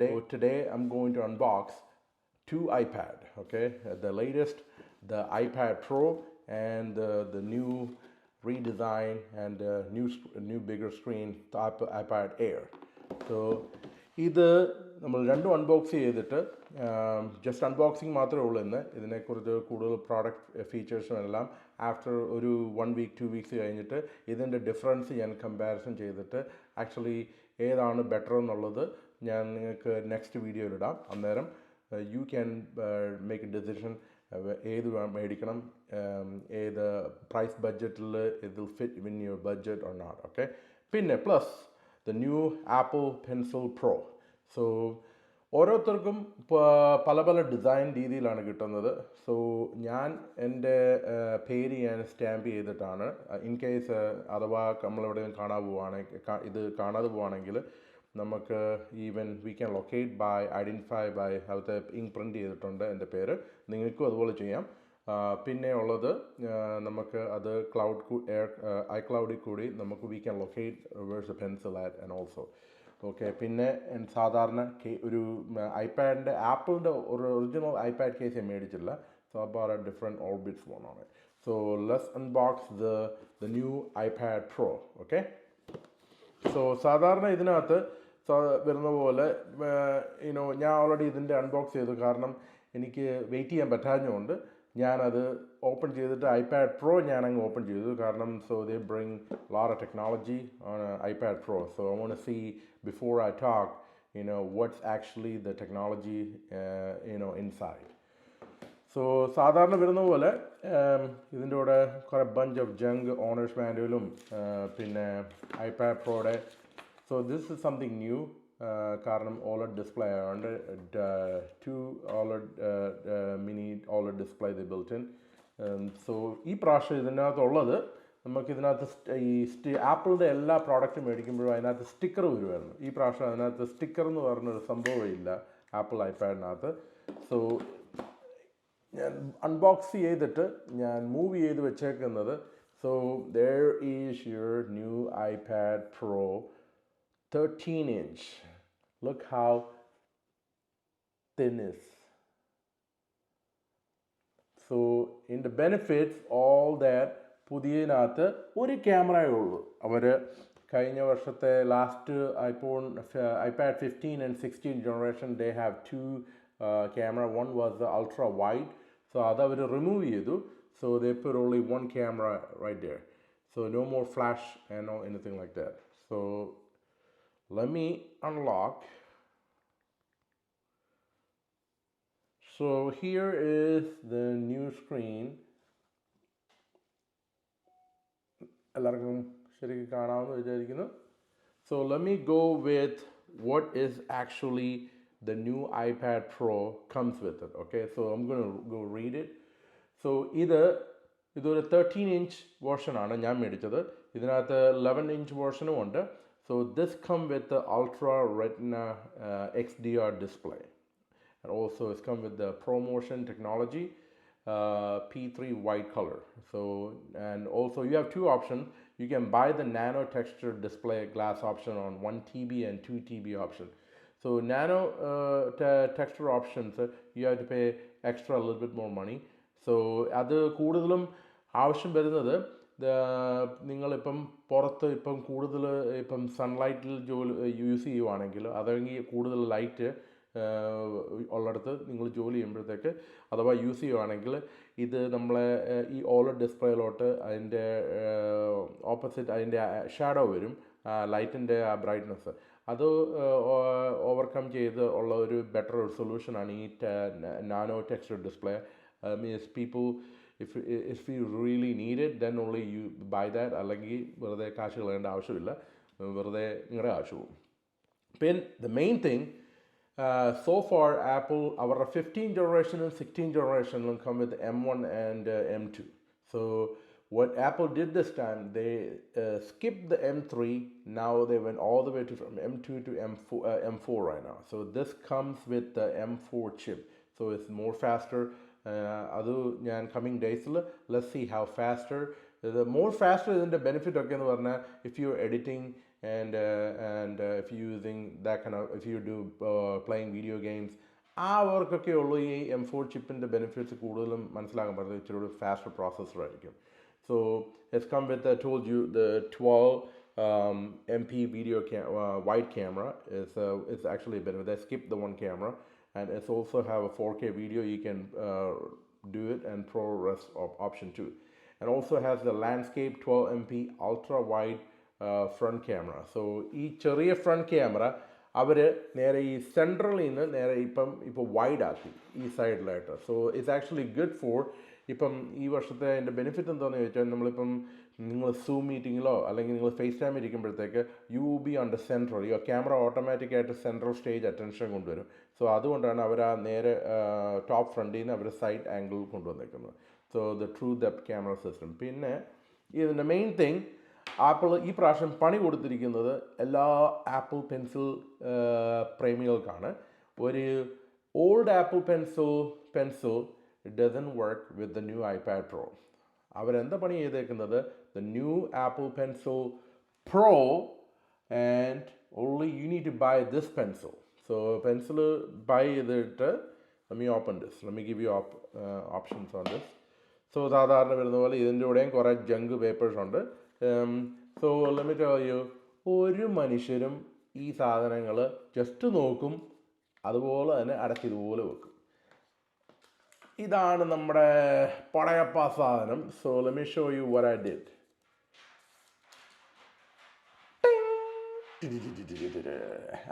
Today I'm going to unbox two iPad, okay? The latest, the iPad Pro and the new redesign and new bigger screen, the iPad Air. So ഇത് നമ്മൾ രണ്ടും unbox ചെയ്തിട്ട് just unboxing മാത്രമേ ഉള്ളൂ ഇന്ന്. ഇതിനെക്കുറിച്ച് കൂടുതൽ product ഫീച്ചേഴ്സും എല്ലാം ആഫ്റ്റർ ഒരു 1 വീക്ക് 2 വീക്സ് കഴിഞ്ഞിട്ട് ഇതിൻ്റെ ഡിഫറൻസ് ഞാൻ കമ്പാരിസൺ ചെയ്തിട്ട് ആക്ച്വലി ഏതാണ് ബെറ്റർ എന്നുള്ളത് ഞാൻ നിങ്ങൾക്ക് നെക്സ്റ്റ് വീഡിയോയിലിടാം. അന്നേരം you can make a decision ഏത് മേടിക്കണം, ഏത് പ്രൈസ് ബഡ്ജറ്റിൽ ഇത് fit in your budget or not. Okay, പിന്നെ plus the new Apple Pencil Pro. So ഓരോരുത്തർക്കും പല പല ഡിസൈൻ രീതിയിലാണ് കിട്ടുന്നത്. സോ ഞാൻ എൻ്റെ പേര് ഞാൻ സ്റ്റാമ്പ് ചെയ്തിട്ടാണ്, ഇൻ കേസ് അഥവാ നമ്മളെവിടെയും കാണാൻ പോവുകയാണെങ്കിൽ, ഇത് കാണാതെ പോവുകയാണെങ്കിൽ നമുക്ക് even we can locate by identify by അവിടുത്തെ ഇങ്ക് പ്രിൻ്റ് ചെയ്തിട്ടുണ്ട് എൻ്റെ പേര്. നിങ്ങൾക്കും അതുപോലെ ചെയ്യാം. പിന്നെ ഉള്ളത് നമുക്ക് അത് ഐക്ലൗഡിൽ കൂടി നമുക്ക് we can locate where's a pencil at and also. Okay, പിന്നെ സാധാരണ ഒരു ഐപാഡിൻ്റെ ആപ്പിളിൻ്റെ ഒരു ഒറിജിനൽ ഐപാഡ് കേസ് ഞാൻ മേടിച്ചില്ല. So about a different orbits phone ആണ്. So let's unbox the new iPad Pro. Okay, so സാധാരണ ഇതിനകത്ത് വരുന്ന പോലെ ഞാൻ ഓൾറെഡി ഇതിൻ്റെ അൺബോക്സ് ചെയ്തു. കാരണം എനിക്ക് വെയിറ്റ് ചെയ്യാൻ പറ്റാഞ്ഞുകൊണ്ട് ഞാനത് ഓപ്പൺ ചെയ്തിട്ട് ഐപാഡ് പ്രോ ഞാനങ്ങ് ഓപ്പൺ ചെയ്തു. കാരണം so they bring lot of technology on iPad Pro. So I want to see before I talk what's actually the technology inside. So സാധാരണ വരുന്ന പോലെ ഇതിൻ്റെ കൂടെ കുറേ ബഞ്ച് ഓഫ് ജങ്ക് ഓണേഴ്സ് മാനുവലും പിന്നെ ഐപാഡ് പ്രോയുടെ. So this is something new. കാരണം OLED ഡിസ്പ്ലേ ആയതുകൊണ്ട് 2 OLED മിനി OLED ഡിസ്പ്ലേ ഇത് ബിൽറ്റ് ഇൻ. സോ ഈ പ്രാവശ്യം ഇതിനകത്തുള്ളത് നമുക്കിതിനകത്ത് ഈ ആപ്പിളിൻ്റെ എല്ലാ പ്രോഡക്റ്റും മേടിക്കുമ്പോഴും അതിനകത്ത് സ്റ്റിക്കർ വരുമായിരുന്നു. ഈ പ്രാവശ്യം അതിനകത്ത് സ്റ്റിക്കർ എന്ന് പറഞ്ഞൊരു സംഭവമില്ല ആപ്പിൾ ഐപാഡിനകത്ത്. സോ ഞാൻ അൺബോക്സ് ചെയ്തിട്ട് ഞാൻ മൂവ് ചെയ്ത് വെച്ചേക്കുന്നത്. So there is your new iPad Pro 13-inch. Look how thin is. So in the benefits all that, പുതിയതിനകത്ത് ഒരു ക്യാമറയേ ഉള്ളൂ. അവർ കഴിഞ്ഞ വർഷത്തെ last iPad 15 and 16 generation they have two camera. One was the ultra wide. So അത് അവർ remove ചെയ്തു. So they put only one camera right there. So no more flash and no anything like that. So let me unlock. So here is the new screen. എല്ലാവർക്കും ശരിക്കും കാണാമെന്ന് വിചാരിക്കുന്നു. So let me go with what is actually the new iPad Pro comes with it. Okay, so I'm going to go read it. So ഇതൊരു 13-inch വേർഷനാണ് ഞാൻ മേടിച്ചത്. ഇതിനകത്ത് 11-inch വേർഷനും ഉണ്ട്. So this come with the Ultra Retina XDR display. And also it's come with the ProMotion technology, P3 white color. So and also you have two options. You can buy the nano texture display glass option on 1 TB and 2 TB option. So nano texture options, you have to pay extra a little bit more money. So അത് കൂടുതലും ആവശ്യം വരുന്നത് നിങ്ങളിപ്പം പുറത്ത് ഇപ്പം കൂടുതൽ ഇപ്പം സൺലൈറ്റിൽ use ചെയ്യുവാണെങ്കിൽ, അതെങ്കിൽ കൂടുതൽ ലൈറ്റ് ഉള്ളിടത്ത് നിങ്ങൾ ജോലി ചെയ്യുമ്പോഴത്തേക്ക് അഥവാ യൂസ് ചെയ്യുവാണെങ്കിൽ ഇത് നമ്മളെ ഈ OLED ഡിസ്പ്ലേയിലോട്ട് അതിൻ്റെ ഓപ്പോസിറ്റ് അതിൻ്റെ ഷാഡോ വരും, ലൈറ്റിൻ്റെ ആ ബ്രൈറ്റ്നസ്. അത് ഓവർകം ചെയ്ത് ഉള്ള ഒരു ബെറ്റർ ഒരു സൊല്യൂഷനാണ് ഈ nano texture display. Means people if you really need it then only you buy that. അല്ലെങ്കിൽ വെറുതെ കാശ് കളയേണ്ട ആവശ്യമില്ല, വെറുതെ നിങ്ങളുടെ കാശ് പോകും. പിന്നെ the main thing, so far Apple അവരുടെ 15 generation and 16 generation will come with M1 and M2. So what Apple did this time, they skipped the M3. Now they went all the way to from M2 to M4 right now. So this comes with the M4 chip. So it's more faster. അത് ഞാൻ coming ഡേയ്സിൽ let's see how faster. More faster ഇതിൻ്റെ benefit ഒക്കെ എന്ന് പറഞ്ഞാൽ if you editing and if you're using that kind of, if you do playing video games, അവർക്കൊക്കെ ഉള്ളൂ ഈ M4 ചിപ്പിൻ്റെ ബെനിഫിറ്റ്സ് കൂടുതലും മനസ്സിലാക്കാൻ പറ്റുന്നത് ഇച്ചിരി കൂടി ഫാസ്റ്റർ പ്രോസസ്സർ ആയിരിക്കും. So it's come with, I told you, the 12 MP video wide camera is actually a benefit. They skipped the one camera, and it's also have a 4K video. You can do it, and ProRes option too, and also has the landscape 12 MP ultra wide front camera. So ഈ ചെറിയ front camera അവർ നേരെ ഈ സെൻട്രലിൽ നിന്ന് നേരെ ഇപ്പോൾ wide ആക്കി ഈ സൈഡിലായിട്ട്. So it's actually good for, ഇപ്പം ഈ വർഷത്തെ അതിൻ്റെ ബെനിഫിറ്റ് എന്താണെന്ന് ചോദിച്ചാൽ, നമ്മളിപ്പം നിങ്ങൾ സൂം മീറ്റിങ്ങിലോ അല്ലെങ്കിൽ നിങ്ങൾ ഫേസ് ടൈം ഇരിക്കുമ്പോഴത്തേക്ക് you will be on the central, your camera ഓട്ടോമാറ്റിക്കായിട്ട് സെൻട്രൽ സ്റ്റേജ് അറ്റൻഷൻ കൊണ്ടുവരും. സോ അതുകൊണ്ടാണ് അവർ ആ നേരെ ടോപ്പ് ഫ്രണ്ടിൽ നിന്ന് അവർ സൈഡ് ആംഗിൾ കൊണ്ടുവന്നേക്കുന്നത്. So the true depth camera system. പിന്നെ ഇതിൻ്റെ മെയിൻ തിങ്, ആപ്പിൾ ഈ പ്രാവശ്യം പണി കൊടുത്തിരിക്കുന്നത് എല്ലാ ആപ്പിൾ പെൻസിൽ പ്രേമികൾക്കാണ്. ഒരു old Apple Pencil it doesn't work with the new iPad Pro. അവരെന്താ പണി ചെയ്തേക്കുന്നത്, the new Apple Pencil Pro, and only you need to buy this pencil. So pencil buy ചെയ്തിട്ട്, let me open this, let me give you options on this. So സാധാരണ വരുന്ന പോലെ ഇതിൻ്റെ കൂടെയും കുറേ ജങ്ക് പേപ്പേഴ്സ് ഉണ്ട്. So let me tell you, ഒരു മനുഷ്യരും ഈ സാധനങ്ങൾ ജസ്റ്റ് നോക്കും, അതുപോലെ തന്നെ അടച്ചിതുപോലെ വെക്കും. ഇതാണ് നമ്മുടെ പടയപ്പ സാധനം. So let me show you what I did.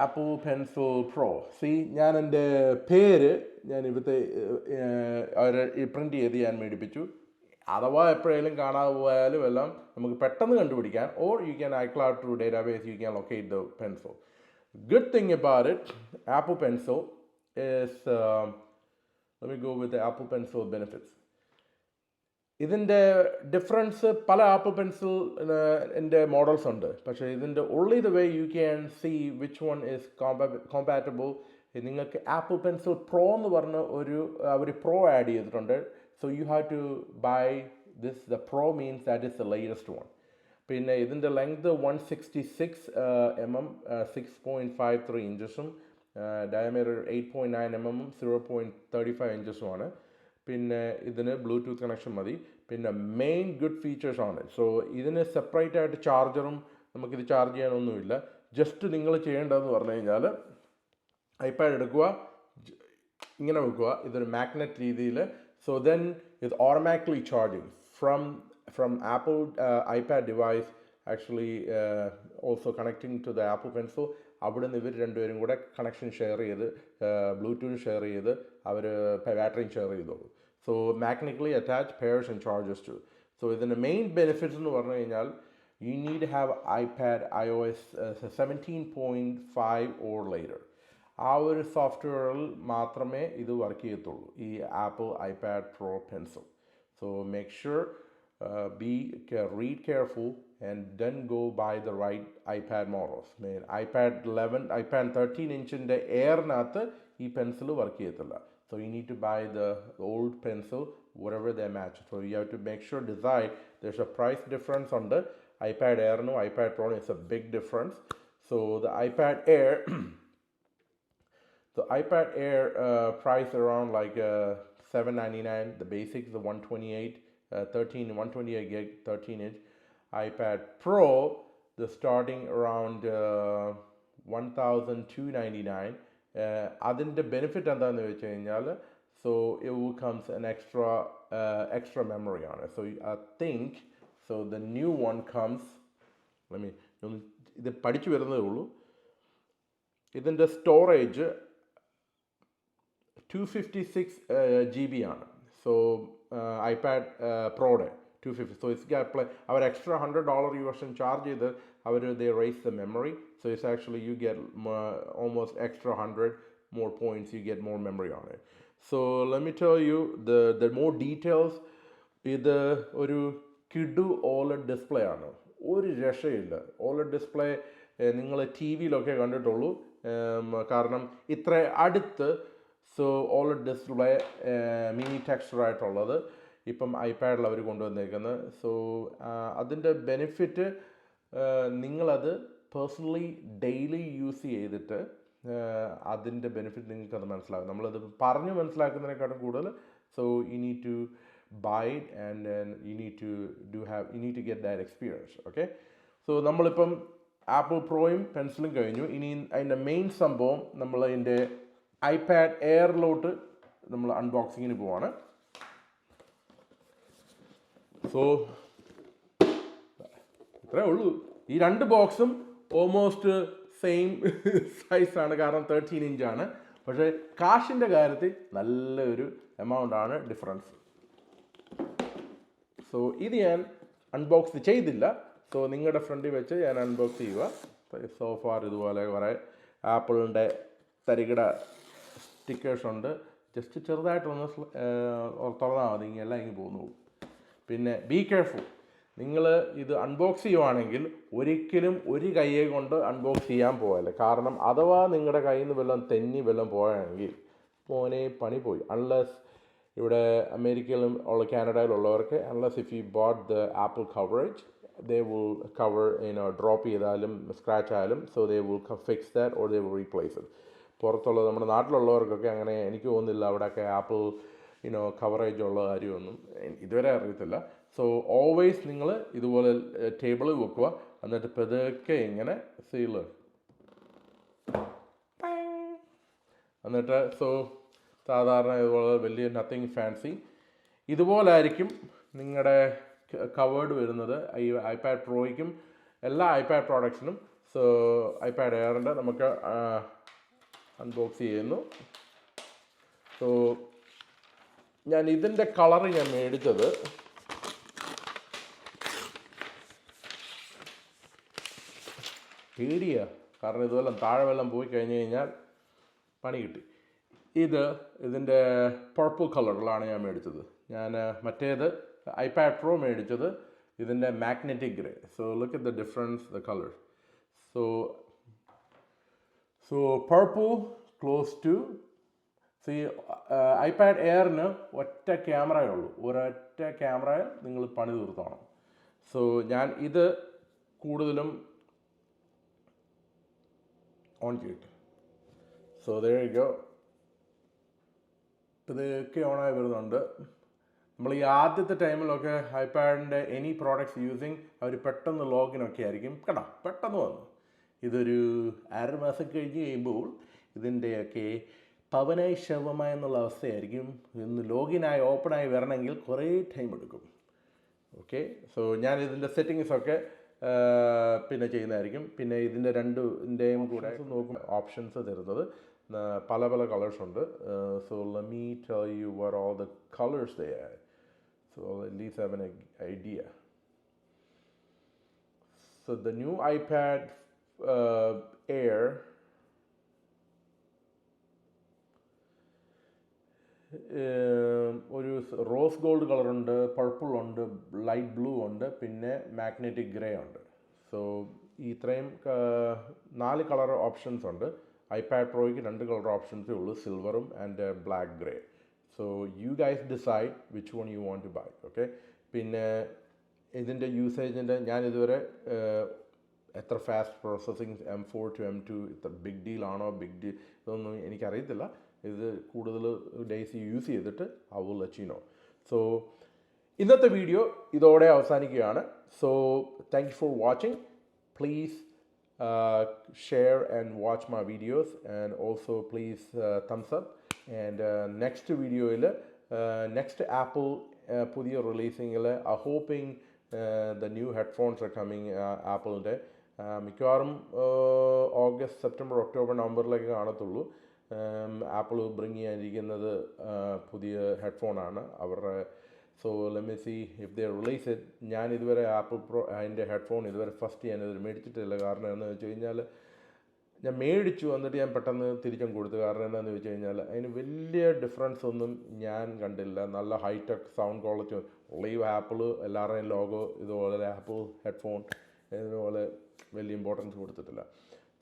Apple Pencil pro. C, ഞാൻ എൻ്റെ പേര് ഞാൻ ഇവിടുത്തെ പ്രിൻ്റ് ചെയ്ത് ഞാൻ മേടിപ്പിച്ചു. അഥവാ എപ്പോഴേലും കാണാതെ പോയാലും എല്ലാം നമുക്ക് പെട്ടെന്ന് കണ്ടുപിടിക്കാൻ, or you can iCloud through database, you can locate the pencil. Good thing about it, Apple Pencil is let me go with the Apple Pencil benefits. ഇതിൻ്റെ ഡിഫറൻസ് പല ആപ്പിൾ പെൻസിലിൻ്റെ മോഡൽസ് ഉണ്ട്. പക്ഷേ ഇതിൻ്റെ only the way you can see which one is compatible, നിങ്ങൾക്ക് apple Pencil pro എന്ന് പറഞ്ഞ അവർ pro add ചെയ്തിട്ടുണ്ട്. So you have to buy this. The Pro means that is the latest one. പിന്നെ ഇതിൻ്റെ length 166 mm 6.53 ഇഞ്ചസും diameter 8.9 mm 0.35 ഇഞ്ചസുമാണ്. പിന്നെ ഇതിന് Bluetooth connection മതി. പിന്നെ മെയിൻ ഗുഡ് ഫീച്ചേഴ്സ് ആണ്. സോ ഇതിന് സെപ്പറേറ്റ് ആയിട്ട് ചാർജറും നമുക്കിത് ചാർജ് ചെയ്യാനൊന്നുമില്ല. ജസ്റ്റ് നിങ്ങൾ ചെയ്യേണ്ടതെന്ന് പറഞ്ഞു കഴിഞ്ഞാൽ, ഐപാഡ് എടുക്കുക, ഇങ്ങനെ വെക്കുക, ഇതൊരു മാഗ്നറ്റ് രീതിയിൽ. So then it's automatically charging from Apple iPad device, actually also connecting to the Apple Pencil. അവിടെ നിന്ന് ഇവർ രണ്ടുപേരും കൂടെ കണക്ഷൻ ഷെയർ ചെയ്ത് ബ്ലൂടൂത്ത് ഷെയർ ചെയ്ത് അവർ ബാറ്ററിയും ഷെയർ ചെയ്തോളൂ. So magnetically attach pairs and charges too. So ഇതിൻ്റെ മെയിൻ ബെനിഫിറ്റ്സ് എന്ന് പറഞ്ഞു കഴിഞ്ഞാൽ, you need to have iPad iOS 17.5 or later. ആ ഒരു സോഫ്റ്റ്വെയറിൽ മാത്രമേ ഇത് വർക്ക് ചെയ്യത്തുള്ളൂ, ഈ apple iPad pro pencil. So make sure read careful and then go buy the right iPad models. iPad 11, iPad 13 ഇഞ്ചിൻ്റെ എയറിനകത്ത് ഈ പെൻസിൽ വർക്ക് ചെയ്യത്തില്ല. So you need to buy the old pencil, whatever they match. So you have to make sure, decide, there's a price difference on the iPad Air, no iPad Pro, it's a big difference. So the iPad Air the iPad Air price around like $799. The basic is the 128 gig 13 inch. iPad Pro, the starting around $1,299. അതിൻ്റെ benefit എന്താണെന്ന് വെച്ച് കഴിഞ്ഞാൽ, so it comes an extra memory on it. So I think, so the new one comes, ഇത് പഠിച്ചു വരുന്നതേ ഉള്ളൂ. ഇതിൻ്റെ storage 256 GB ആണ്. സോ ഐപാഡ് പ്രോയുടെ 250. സോ ഇറ്റ്സ് അവർ എക്സ്ട്രാ $100 ഈ വർഷം ചാർജ് ചെയ്ത് they raise the memory. So it's actually, you get almost extra 100 more points, you get more memory on it. So let me tell you the more details. ഇത് ഒരു കിഡു OLED display ആണ്, ഒരു രക്ഷയില്ല. OLED display നിങ്ങൾ T വിയിലൊക്കെ കണ്ടിട്ടുള്ളൂ, കാരണം ഇത്ര അടുത്ത്. സോ OLED ഡിസ്പ്ലേ മിനി ടെക്സ്ചറായിട്ടുള്ളത് ഇപ്പം ഐപാഡിൽ അവർ കൊണ്ടുവന്നേക്കുന്നത്. സോ അതിൻ്റെ ബെനിഫിറ്റ്, നിങ്ങളത് പേഴ്സണലി ഡെയിലി യൂസ് ചെയ്തിട്ട് അതിൻ്റെ ബെനിഫിറ്റ് നിങ്ങൾക്ക് അത് മനസ്സിലാകും. നമ്മളത് പറഞ്ഞ് മനസ്സിലാക്കുന്നതിനെക്കാട്ടും കൂടുതൽ so you need to buy it and then you need to get that experience. Okay, so നമ്മളിപ്പം ആപ്പിൾ പ്രോയും പെൻസിലും കഴിഞ്ഞു. ഇനി അതിൻ്റെ മെയിൻ സംഭവം നമ്മൾ അതിൻ്റെ ഐപാഡ് എയറിലോട്ട് നമ്മൾ അൺബോക്സിങ്ങിന് പോവാണ്. സോ ഇത്രേ ഉള്ളൂ. ഈ രണ്ട് ബോക്സും ഓൾമോസ്റ്റ് സെയിം സൈസാണ്, കാരണം 13 ഇഞ്ചാണ്. പക്ഷേ കാശിൻ്റെ കാര്യത്തിൽ നല്ലൊരു എമൗണ്ട് ആണ് ഡിഫറൻസ്. സോ ഇത് ഞാൻ അൺബോക്സ് ചെയ്തില്ല. സോ നിങ്ങളുടെ ഫ്രണ്ടിൽ വെച്ച് ഞാൻ അൺബോക്സ് ചെയ്യുക. സോഫാർ ഇതുപോലെ കുറേ ആപ്പിളിൻ്റെ തരികിട സ്റ്റിക്കേഴ്സ് ഉണ്ട്. ജസ്റ്റ് ചെറുതായിട്ടൊന്ന് തുറന്നാൽ മതി, എല്ലാം ഇങ്ങനെ പോകുന്നു. പിന്നെ ബി കെയർഫുൾ, നിങ്ങൾ ഇത് അൺബോക്സ് ചെയ്യുവാണെങ്കിൽ ഒരിക്കലും ഒരു കൈയെ കൊണ്ട് അൺബോക്സ് ചെയ്യാൻ പോകല്ലേ. കാരണം അഥവാ നിങ്ങളുടെ കയ്യിൽ നിന്ന് വല്ലതും തെന്നി വല്ലതും പോയാണെങ്കിൽ മോനെ പണി പോയി. അൺലെസ് ഇവിടെ അമേരിക്കയിലും ഉള്ള കാനഡയിലുള്ളവർക്ക് unless if you bought the Apple coverage they will cover, drop ചെയ്താലും സ്ക്രാച്ച് ആയാലും so they will fix that or they will replace it. പുറത്തുള്ള നമ്മുടെ നാട്ടിലുള്ളവർക്കൊക്കെ അങ്ങനെ എനിക്ക് തോന്നുന്നില്ല അവിടെയൊക്കെ ആപ്പിൾ കവറേജ് ഉള്ള കാര്യമൊന്നും ഇതുവരെ അറിയത്തില്ല. സോ ഓൾവേസ് നിങ്ങൾ ഇതുപോലെ ടേബിളിൽ വെക്കുക, എന്നിട്ട് പതുക്കെ ഇങ്ങനെ സീല് എന്നിട്ട് സോ സാധാരണ ഇതുപോലെ വലിയ നത്തിങ് ഫാൻസി ഇതുപോലായിരിക്കും നിങ്ങളുടെ കവേർഡ് വരുന്നത് ഈ ഐപാഡ് പ്രോയ്ക്കും എല്ലാ ഐപാഡ് പ്രോഡക്ട്സിനും. സോ ഐപാഡ് എയറിൻ്റെ നമുക്ക് അൺബോക്സ് ചെയ്യുന്നു. സോ ഞാൻ ഇതിൻ്റെ കളറ് ഞാൻ മേടിച്ചത് പേടിയാണ്, കാരണം ഇതുപോലെ താഴെ വെള്ളം പോയി കഴിഞ്ഞ് കഴിഞ്ഞാൽ പണി കിട്ടി. ഇതിൻ്റെ പർപ്പിൾ കളറിലാണ് ഞാൻ മേടിച്ചത്. ഞാൻ മറ്റേത് ഐപാഡ് പ്രോ മേടിച്ചത് ഇതിൻ്റെ magnetic grey. So look at the difference, the colour. So purple close to iPad എയറിന് ഒറ്റ ക്യാമറയേ ഉള്ളൂ, ഒരൊറ്റ ക്യാമറയിൽ നിങ്ങൾ പണി തീർത്തോണം. സോ ഞാൻ ഇത് കൂടുതലും ഓൺ ചെയ്തിട്ട് സോ there you go. ഇതൊക്കെ ഓണായി വരുന്നുണ്ട്. നമ്മൾ ഈ ആദ്യത്തെ ടൈമിലൊക്കെ ഐപാഡിൻ്റെ എനി പ്രോഡക്ട്സ് യൂസിങ് അവർ പെട്ടെന്ന് ലോഗിനൊക്കെ ആയിരിക്കും കേട്ടോ, പെട്ടെന്ന് വന്നു. ഇതൊരു 6 മാസം കഴിഞ്ഞ് കഴിയുമ്പോൾ ഇതിൻ്റെയൊക്കെ പവനായി ശവമായ എന്നുള്ള അവസ്ഥയായിരിക്കും. ഇന്ന് ലോഗിനായി ഓപ്പണായി വരണമെങ്കിൽ കുറേ ടൈം എടുക്കും. ഓക്കെ, സോ ഞാൻ ഇതിൻ്റെ സെറ്റിങ്സൊക്കെ പിന്നെ ചെയ്യുന്നതായിരിക്കും. പിന്നെ ഇതിൻ്റെ രണ്ടിൻ്റെയും കൂടെ നോക്കും ഓപ്ഷൻസ് തരുന്നത് പല പല കളേഴ്സ് ഉണ്ട്. So let me tell you what all the colours they are. So at least have an idea. So the new iPad Air ഒരു റോസ് ഗോൾഡ് കളറുണ്ട്, പർപ്പിൾ ഉണ്ട്, ലൈറ്റ് ബ്ലൂ ഉണ്ട്, പിന്നെ മാഗ്നറ്റിക് ഗ്രേ ഉണ്ട്. സോ ഇത്രയും 4 colour options ഉണ്ട്. IPad പ്രോയ്ക്ക് 2 colour ഓപ്ഷൻസേ ഉള്ളൂ, സിൽവറും and black grey. So you guys decide which one you want to buy. Okay, പിന്നെ ഇതിൻ്റെ യൂസേജിൻ്റെ ഞാൻ ഇതുവരെ എത്ര fast processing M4 to M2 ഇത്ര ബിഗ് ഡീലാണോ ഇതൊന്നും എനിക്കറിയത്തില്ല. ഇത് കൂടുതൽ ഡേയ്സ് യൂസ് ചെയ്തിട്ട് I will let you know. So ഇന്നത്തെ വീഡിയോ ഇതോടെ അവസാനിക്കുകയാണ്. So thank you for watching. Please share and watch my videos, and also please thumbs up. And next വീഡിയോയിൽ next Apple പുതിയ റിലീസിങ്ങിൽ I hoping the new headphones are coming ആപ്പിളിൻ്റെ മിക്കവാറും August September October നവംബറിലേക്ക് കാണത്തുള്ളൂ. Apple bring ചെയ്യാനിരിക്കുന്നത് പുതിയ ഹെഡ്ഫോണാണ് അവരുടെ. So let me see if they release it. ഞാൻ ഇതുവരെ ആപ്പിൾ പ്രോ അതിൻ്റെ ഹെഡ്ഫോൺ ഇതുവരെ ഫസ്റ്റ് ഞാനിത് മേടിച്ചിട്ടില്ല. കാരണം എന്താണെന്ന് വെച്ച് കഴിഞ്ഞാൽ ഞാൻ മേടിച്ചു എന്നിട്ട് ഞാൻ പെട്ടെന്ന് തിരിച്ചും കൊടുത്തു. കാരണം എന്താണെന്ന് വെച്ച് കഴിഞ്ഞാൽ അതിന് വലിയ ഡിഫറൻസ് ഒന്നും ഞാൻ കണ്ടില്ല. നല്ല ഹൈടെക് സൗണ്ട് ക്വാളിറ്റി ഉള്ള ഈ ആപ്പിൾ എല്ലാവരുടെയും ലോഗോ ഇതുപോലെ ആപ്പിൾ ഹെഡ്ഫോൺ ഇതുപോലെ വലിയ ഇമ്പോർട്ടൻസ് കൊടുത്തിട്ടില്ല.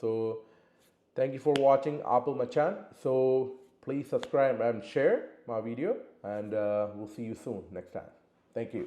So thank you for watching Apple Machan. So please subscribe and share my video, and we'll see you soon next time. Thank you.